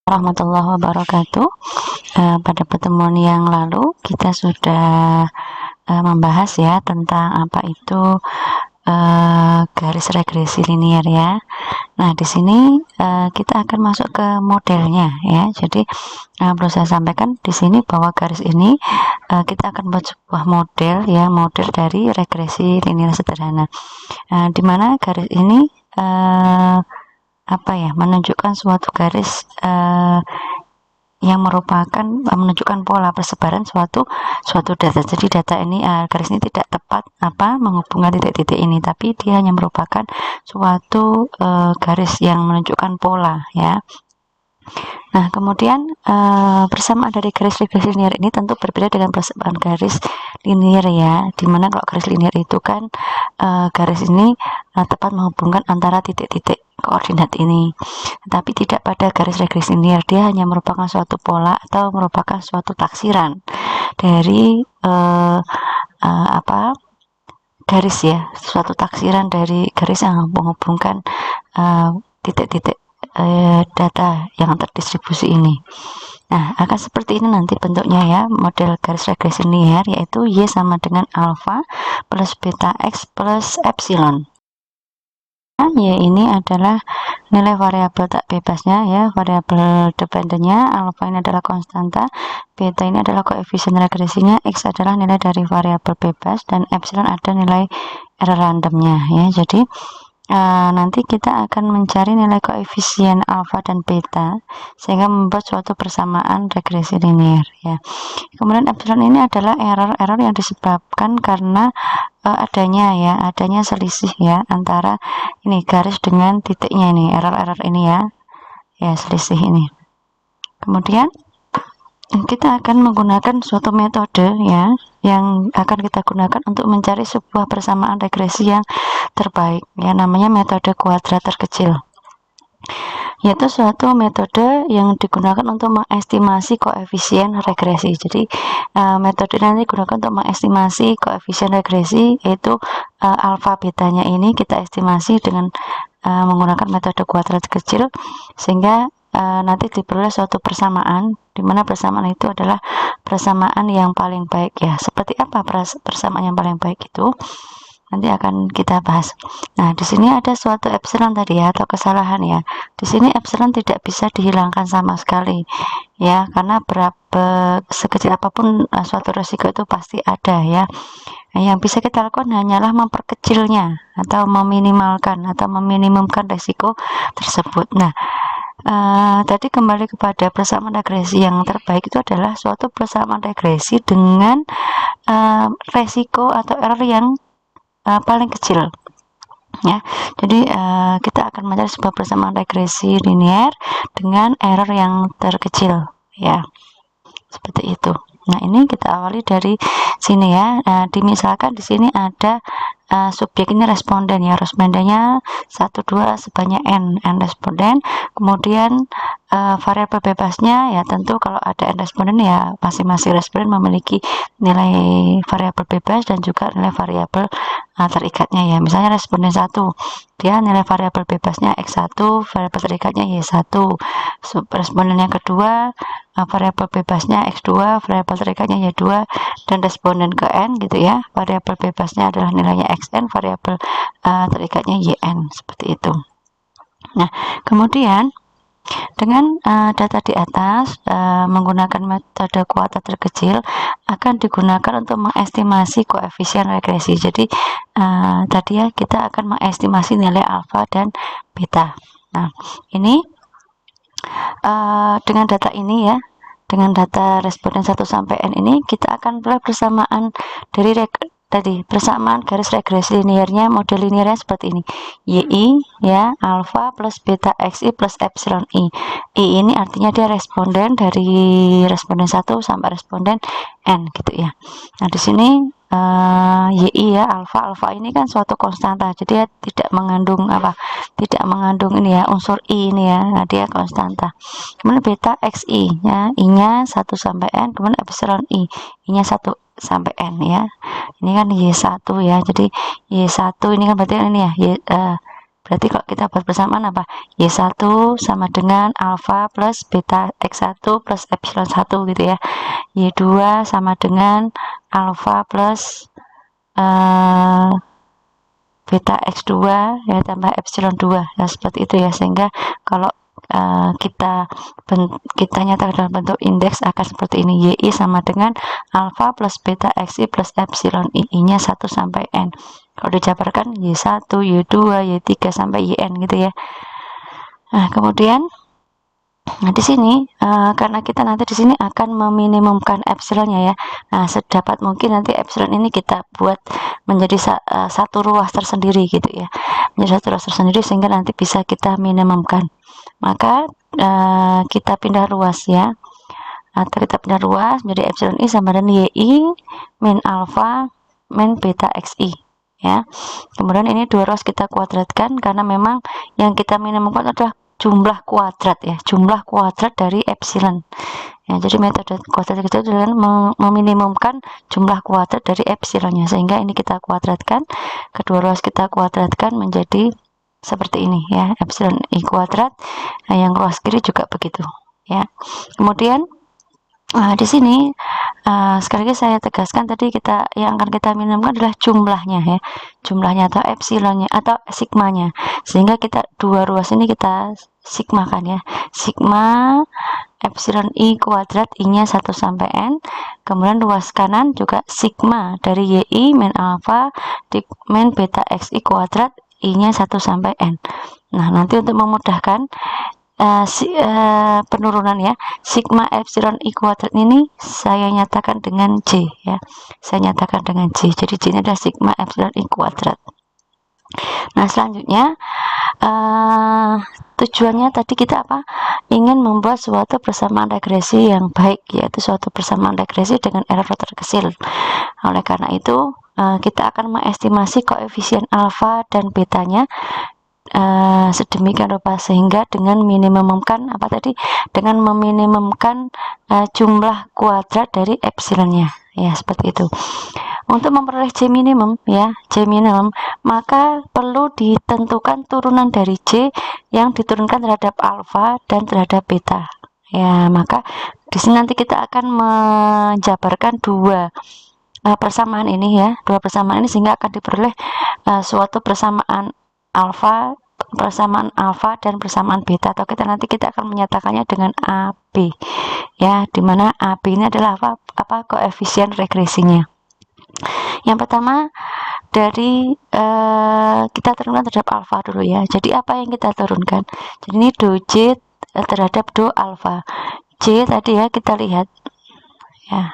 Warahmatullahi wabarakatuh. Pada pertemuan yang lalu kita sudah membahas ya tentang apa itu garis regresi linier ya. Nah, di sini kita akan masuk ke modelnya ya. Jadi perlu saya sampaikan di sini bahwa garis ini kita akan buat sebuah model ya, model dari regresi linier sederhana. Di mana garis ini menunjukkan suatu garis yang merupakan menunjukkan pola persebaran suatu data. Jadi data ini garis ini tidak tepat menghubungkan titik-titik ini, tapi dia hanya merupakan suatu garis yang menunjukkan pola ya. Nah, kemudian persamaan dari garis regresi linier ini tentu berbeda dengan persamaan garis linier ya, dimana kalau garis linier itu kan garis ini tepat menghubungkan antara titik-titik koordinat ini, tetapi tidak pada garis regresi linier. Dia hanya merupakan suatu pola atau merupakan suatu taksiran dari garis ya, suatu taksiran dari garis yang menghubungkan titik-titik data yang terdistribusi ini. Nah, akan seperti ini nanti bentuknya ya, model garis regresi linier, yaitu Y sama dengan alfa plus beta X plus epsilon. Y ini adalah nilai variabel tak bebasnya ya, variabel dependennya. Alfa ini adalah konstanta, beta ini adalah koefisien regresinya, X adalah nilai dari variabel bebas, dan epsilon ada nilai error randomnya ya. Jadi nanti kita akan mencari nilai koefisien alfa dan beta sehingga membuat suatu persamaan regresi linier ya. Kemudian epsilon ini adalah error yang disebabkan karena adanya selisih ya antara ini garis dengan titiknya, ini error ini ya selisih ini. Kemudian kita akan menggunakan suatu metode ya yang akan kita gunakan untuk mencari sebuah persamaan regresi yang terbaik ya, namanya metode kuadrat terkecil, yaitu suatu metode yang digunakan untuk mengestimasi koefisien regresi. Jadi metode ini digunakan untuk mengestimasi koefisien regresi, yaitu alfa betanya ini kita estimasi dengan menggunakan metode kuadrat kecil, sehingga nanti diperoleh suatu persamaan, di mana persamaan itu adalah persamaan yang paling baik ya. Seperti apa persamaan yang paling baik itu? Nanti akan kita bahas. Nah, di sini ada suatu epsilon tadi ya, atau kesalahan ya. Di sini epsilon tidak bisa dihilangkan sama sekali ya, karena berapa sekecil apapun suatu resiko itu pasti ada ya. Nah, yang bisa kita lakukan hanyalah memperkecilnya atau meminimalkan atau meminimumkan resiko tersebut. Nah, tadi kembali kepada persamaan regresi yang terbaik itu adalah suatu persamaan regresi dengan resiko atau error yang paling kecil ya. Jadi kita akan mencari sebuah persamaan regresi linier dengan error yang terkecil ya, seperti itu. Nah, ini kita awali dari sini ya. Misalkan di sini ada subjek ini responden ya, respondennya 1, 2 sebanyak n responden. Kemudian variabel bebasnya ya, tentu kalau ada n responden ya masing-masing responden memiliki nilai variabel bebas dan juga nilai variabel terikatnya ya. Misalnya responden 1, dia nilai variabel bebasnya x1, variabel terikatnya y1. Responden yang kedua variabel bebasnya x2, variabel terikatnya y2, dan responden ke n gitu ya, variabel bebasnya adalah nilainya xn, variabel terikatnya yn, seperti itu. Nah, kemudian dengan data di atas menggunakan metode kuadrat terkecil akan digunakan untuk mengestimasi koefisien regresi. Jadi tadi ya, kita akan mengestimasi nilai alfa dan beta. Nah, ini dengan data ini ya, dengan data responden 1 sampai n ini kita akan melihat persamaan dari persamaan garis regresi liniernya, model liniernya seperti ini. Y ya, alfa plus beta xi plus epsilon i. I ini artinya dia responden dari responden 1 sampai responden n gitu ya. Nah, di sini y ya, alfa ini kan suatu konstanta, jadi dia tidak mengandung ini ya, unsur i ini ya. Nah, dia konstanta. Kemudian beta xi ya, i-nya 1 sampai n, kemudian epsilon i-nya 1 sampai n ya. Ini kan y1 ya, jadi y1 ini kan berarti ini ya, Berarti kalau kita buat persamaan apa? Y1 sama dengan alfa plus beta X1 plus epsilon 1 gitu ya. Y2 sama dengan alfa plus beta X2 ya tambah epsilon 2 ya, seperti itu ya. Sehingga kalau kita nyatakan dalam bentuk indeks akan seperti ini. Y sama dengan alfa plus beta Xi plus epsilon I nya 1 sampai N. Kalau dijabarkan Y1, Y2, Y3 sampai Yn gitu ya. Nah, kemudian di sini karena kita nanti di sini akan meminimumkan epsilonnya ya. Nah, sedapat mungkin nanti epsilon ini kita buat menjadi satu ruas tersendiri gitu ya. Menjadi satu ruas tersendiri sehingga nanti bisa kita minimumkan. Maka kita pindah ruas ya. Atau kita pindah ruas menjadi epsilon I sama dengan Y min alfa min beta Xi ya. Kemudian ini dua ruas kita kuadratkan karena memang yang kita minimumkan adalah jumlah kuadrat ya, jumlah kuadrat dari epsilon ya. Jadi metode kuadrat kita dengan meminimumkan jumlah kuadrat dari epsilonnya, sehingga ini kita kuadratkan, kedua ruas kita kuadratkan menjadi seperti ini ya, epsilon I kuadrat. Nah, yang ruas kiri juga begitu ya. Kemudian di sini sekali lagi saya tegaskan, tadi yang akan kita minimumkan adalah jumlahnya ya, jumlahnya atau epsilonnya atau sigmanya, sehingga kita dua ruas ini kita sigmakan ya, sigma epsilon I kuadrat I nya 1 sampai N. Kemudian ruas kanan juga sigma dari Y min alfa min beta Xi kuadrat I nya 1 sampai N. Nah, nanti untuk memudahkan penurunan ya, sigma epsilon I kuadrat ini saya nyatakan dengan J ya, saya nyatakan dengan J. Jadi J ini adalah sigma epsilon I kuadrat. Nah, selanjutnya tujuannya tadi kita apa? Ingin membuat suatu persamaan regresi yang baik, yaitu suatu persamaan regresi dengan error terkecil. Oleh karena itu kita akan mengestimasi koefisien alfa dan betanya sedemikian rupa sehingga dengan minimumkan apa tadi, dengan meminimumkan jumlah kuadrat dari epsilonnya ya, seperti itu. Untuk memperoleh J minimum ya, J minimum, maka perlu ditentukan turunan dari J yang diturunkan terhadap alfa dan terhadap beta ya. Maka di sini nanti kita akan menjabarkan dua persamaan ini ya, dua persamaan ini sehingga akan diperoleh suatu persamaan alfa, persamaan alfa dan persamaan beta, atau nanti kita akan menyatakannya dengan AB ya, dimana AB ini adalah apa koefisien regresinya. Yang pertama dari kita turunkan terhadap alfa dulu ya. Jadi apa yang kita turunkan? Jadi ini do J terhadap do alfa. J tadi ya kita lihat ya,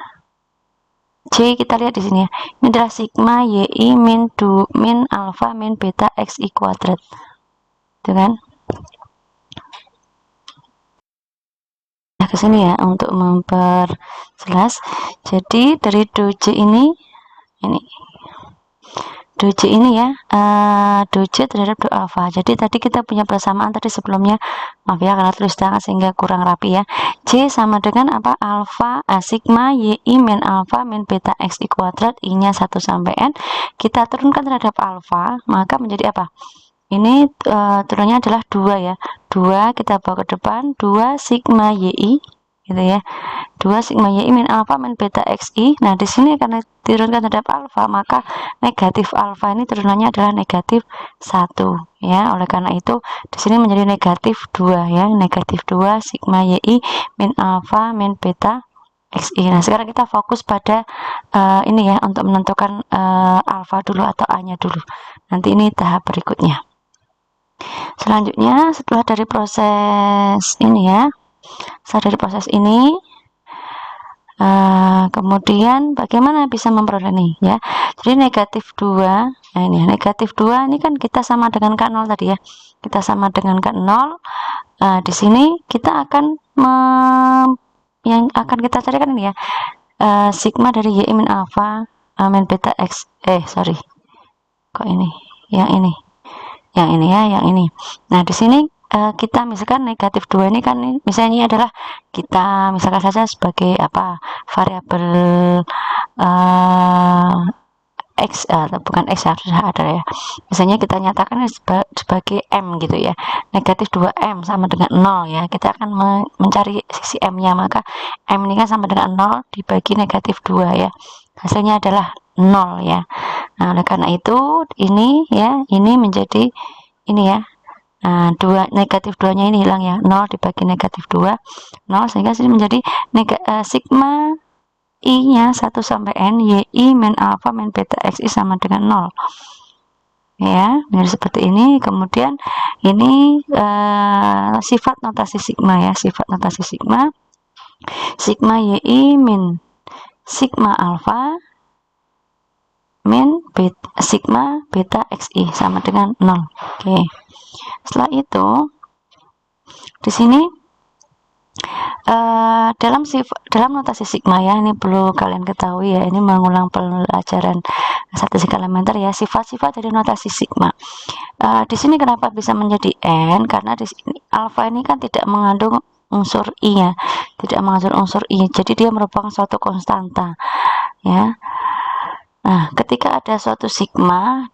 J kita lihat di sini ya, ini adalah sigma Y min alfa min beta Xi kuadrat, itu kan? Nah, ke sini ya untuk memperjelas. Jadi dari do J ini do J ini ya, do J terhadap do alfa. Jadi tadi kita punya persamaan tadi sebelumnya, maaf ya karena tulis tangan sehingga kurang rapi ya. J sama dengan apa? Alfa sigma Y min alfa min beta Xi kuadrat I nya 1 sampai N. Kita turunkan terhadap alfa, maka menjadi apa? Ini turunnya adalah 2 ya. 2 kita bawa ke depan, 2 sigma Y gitu ya. 2 sigma Y min alfa min beta Xi. Nah, di sini karena turunkan terhadap alfa, maka negatif alfa ini turunannya adalah negatif 1 ya. Oleh karena itu di sini menjadi negatif 2 ya, negatif 2 sigma Y min alfa min beta Xi. Nah, sekarang kita fokus pada ini ya, untuk menentukan alfa dulu atau A-nya dulu. Nanti ini tahap berikutnya. Selanjutnya setelah dari proses ini ya, setelah dari proses ini kemudian bagaimana bisa memperoleh ini ya. Jadi negatif 2, nah ini negatif 2 ini kan kita sama dengan K0 tadi ya, kita sama dengan K0. Di sini kita akan yang akan kita carikan ini ya, sigma dari Y min alfa min beta X kok ini yang ini ya, yang ini. Nah, di sini kita misalkan negatif 2 ini kan misalnya ini adalah kita misalkan saja sebagai apa, variabel X, atau bukan X, harus ada ya, misalnya kita nyatakan sebagai M gitu ya, negatif 2M sama dengan 0 ya, kita akan mencari sisi M nya, maka M ini kan sama dengan 0 dibagi negatif 2 ya, hasilnya adalah 0 ya. Nah, oleh karena itu ini ya, ini menjadi ini ya, nah, negatif 2 nya ini hilang ya, 0 dibagi negatif 2, 0, sehingga sini menjadi sigma I nya 1 sampai N YI min alpha min beta XI sama dengan 0 ya, menjadi seperti ini. Kemudian ini sifat notasi sigma ya, sifat notasi sigma YI min sigma alpha min sigma beta XI sama dengan 0. Oke. Setelah itu di sini dalam notasi sigma ya, ini perlu kalian ketahui ya, ini mengulang pelajaran statistika elementer ya, sifat-sifat dari notasi sigma. Di sini kenapa bisa menjadi N, karena di sini alfa ini kan tidak mengandung unsur I ya, tidak mengandung unsur I, jadi dia merupakan suatu konstanta ya. Nah, ketika ada suatu sigma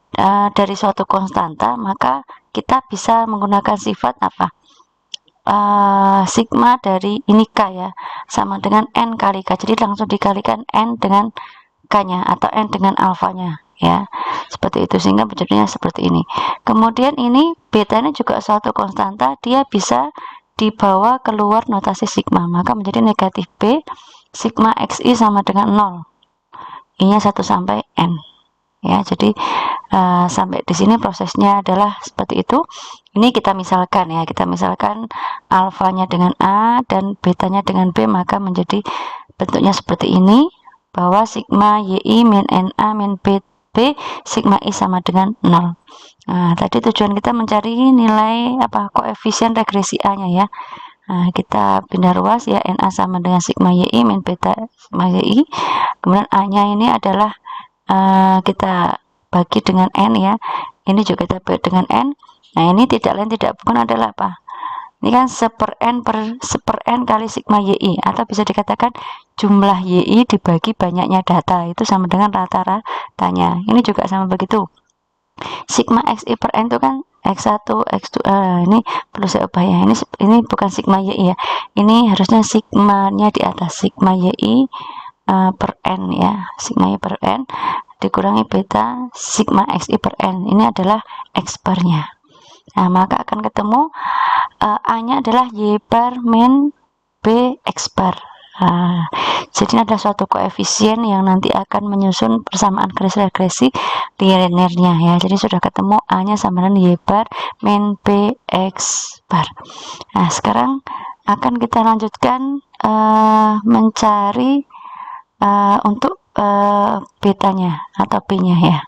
dari suatu konstanta, maka kita bisa menggunakan sifat apa? Sigma dari ini K ya, sama dengan N kali K, jadi langsung dikalikan N dengan K nya atau N dengan alfanya ya, seperti itu, sehingga bentuknya seperti ini. Kemudian ini beta ini juga suatu konstanta, dia bisa dibawa keluar notasi sigma, maka menjadi negatif B sigma XI sama dengan 0, I nya 1 sampai N ya. Jadi sampai di sini prosesnya adalah seperti itu. Ini kita misalkan ya, kita misalkan alfanya dengan A dan betanya dengan B, maka menjadi bentuknya seperti ini, bahwa sigma YI min NA min B sigma I sama dengan 0. Nah, tadi tujuan kita mencari nilai koefisien regresi A nya ya. Nah, kita pindah ruas ya, NA sama dengan sigma YI min beta sigma YI, kemudian A nya ini adalah kita bagi dengan N ya, ini juga kita bagi dengan N. Nah, ini tidak lain tidak bukan adalah apa, ini kan seper N kali sigma YI, atau bisa dikatakan jumlah YI dibagi banyaknya data, itu sama dengan rata-ratanya. Ini juga sama begitu, sigma XI per N itu kan X1, X2, ini perlu saya ubah ya, ini bukan sigma YI ya, ini harusnya sigmanya di atas, sigma YI per N ya, sigma Y per N dikurangi beta sigma XI per N, ini adalah X barnya. Nah, maka akan ketemu A nya adalah Y bar min B X bar. Jadi ada suatu koefisien yang nanti akan menyusun persamaan garis regresi linearnya ya. Jadi sudah ketemu A nya sama dengan Y bar min B X bar. Nah, sekarang akan kita lanjutkan mencari untuk betanya atau P nya ya.